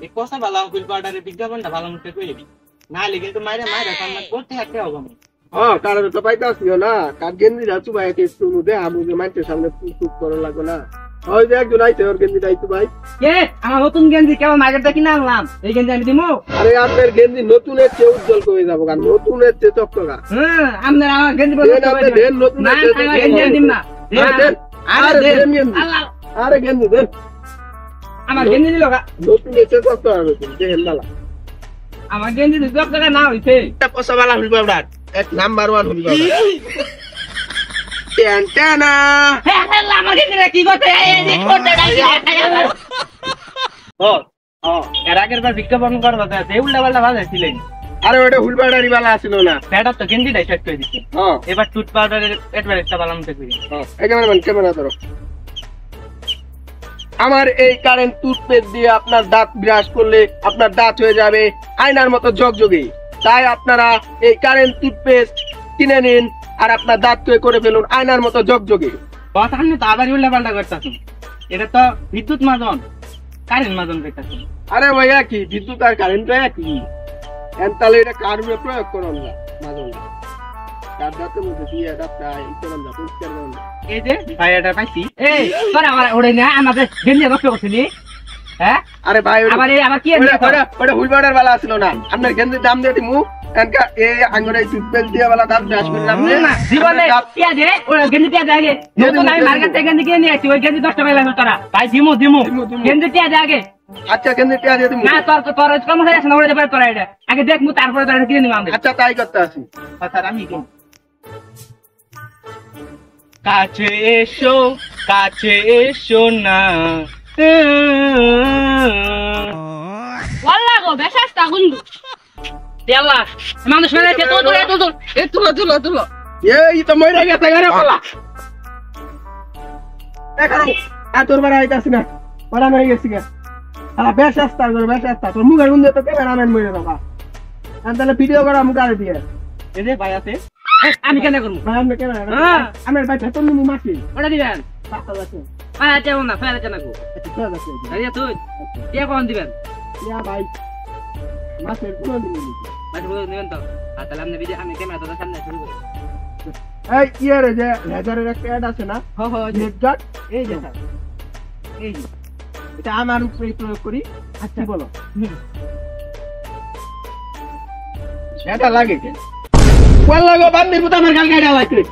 এই কথা ভালো ফুল পাউডারের বিজ্ঞাপনটা ভালো মতো করে দিবি নাহলে কিন্তু মাইরা কান্না করতে হাতে হবে আমি কারণ তো পাইতাছিও না কার গেঞ্জি রাখু ভাই একটু দে আমি যে মাইন্টের সামনে চুপ করে লাগবে না ওই যে একজন আইছে ওর গেঞ্জি দাইতো ভাই কে আমার নতুন গেঞ্জি কেমন আগেরটা কিনে আনলাম এই গেঞ্জি আমি দিমু আরে আপনার গেঞ্জি নতুনের চেয়ে উজ্জ্বল হয়ে যাবো কারণ নতুনের চেয়ে চকচকা হ্যাঁ আপনার আমার গেঞ্জি বলে নতুন গেঞ্জি দিম না আরে গেঞ্জি দেন আমার গেঞ্জি দিল নতুনের চেয়ে চকচকা দেখেন মালা আমার গেঞ্জি দিল টাকা না হইছে পয়সা বালা হুল পাউডার এক নাম্বার 1 হুল পাউডার টেনটেনা আমার গেঞ্জি কি করতে এই করতে এর আগের বার বিজ্ঞাপন করবা তো এই উল্টা পাল্টা বাজাইছিলেন আরে ওটা হুল পাউডারই বালা ছিল না সেটা তো গেঞ্জিটাই সেট করে দিচ্ছে এবার টুথ পাউডারের অ্যাডভার্টাইজটা ভালো মতো করি এই ক্যামেরা ধরো আমার এই কারেন্ট টুথপেস্ট দিয়ে আপনার দাঁত ব্রাশ করলে আপনার দাঁত হয়ে যাবে আয়নার মতো ঝকঝকে তাই আপনারা এই কারেন্ট টুথপেস্ট কিনে নিন আর আপনার দাঁতকে করে ফেলুন আয়নার মতো ঝকঝকে কথা আপনি তো আবার উল্টা পাল্টা করতেছেন এটা তো বিদ্যুৎ মাজন কারেন্ট মাজন করতেছেন আরে ভাইয়া কি বিদ্যুৎ আর কারেন্ট কি তাহলে এটা কার উপরে প্রয়োগ করুন না মাজন তার দাঁতের মধ্যে দিয়ে দাঁতটা করুন না পরিষ্কার করুন এই যে ভাই এটা পাইছি এই তোরা আমার ওরে না আমাদের গেঞ্জি নষ্ট করছিলি হ্যাঁ আরে ভাই আবার কি ওটা হুল পাউডার বালা ছিল না আপনার গেঞ্জির দাম দিয়ে দিমু এনকা এই আঙ্গুরে টুথপেস্ট দিয়ে বালা দাঁত ব্রাশ করলাম না জীবনে টিয়া দে ওই গেঞ্জি টিয়া দে আগে নতুন আমি মার্কেট থেকে গেঞ্জি কিনে নিয়ে আসি ওই গেঞ্জি 10 টাকা লাগবে তোরা ভাই দিমু গেঞ্জি টিয়া দে আগে আচ্ছা গেঞ্জি টিয়া দিয়ে দিমু না তোর কম হয়ে আছে না ওরে দেবে তোরা এটা আগে দেখমু তারপরে তোরা কিনে নিব আমরা আচ্ছা তাই করতে আসি আচ্ছা আমি কি কাছে এসো না ওয়াল্লাহ গো বেশাস্তা গুন্ডু দেলা মানুষ মেরে তুলো এই তো মইরা গেছে ঘরে পালা দেখো আর তোর বাড়ি আইতাছ না ওরা মরে গেছে কে বেশ আস্তা তোর মুখের গুন্দে তো ক্যামেরাম্যান মরে বাবা আর তাহলে ভিডিও করা মুখ আরে দিয়ে এই যে ভাই আছে আমি কেন করব আমি ক্যামেরা আমার ভাই ভেতর নিমু মাটি ওটা দিবেন পাতা আছে আয় যাও না ফেলে জানা গো আচ্ছা আছে আরে তুই কে কোন দিবেন ইয়া ভাই মাছের পুরো দিন মাঝে বলে নেবেন তো আর তাহলে আপনি ভিডিও আমি ক্যামেরা তো সামনে শুরু করব এই ইয়ারে যে লেজারের একটা অ্যাড আছে না নেট গার্ড এই যে এই এটা আমার উপরে প্রয়োগ করি আচ্ছা বলো এটা লাগে কেন ওয়াল্লাহ গো বান্দির পুত আমার গাল গাড়া লাগছে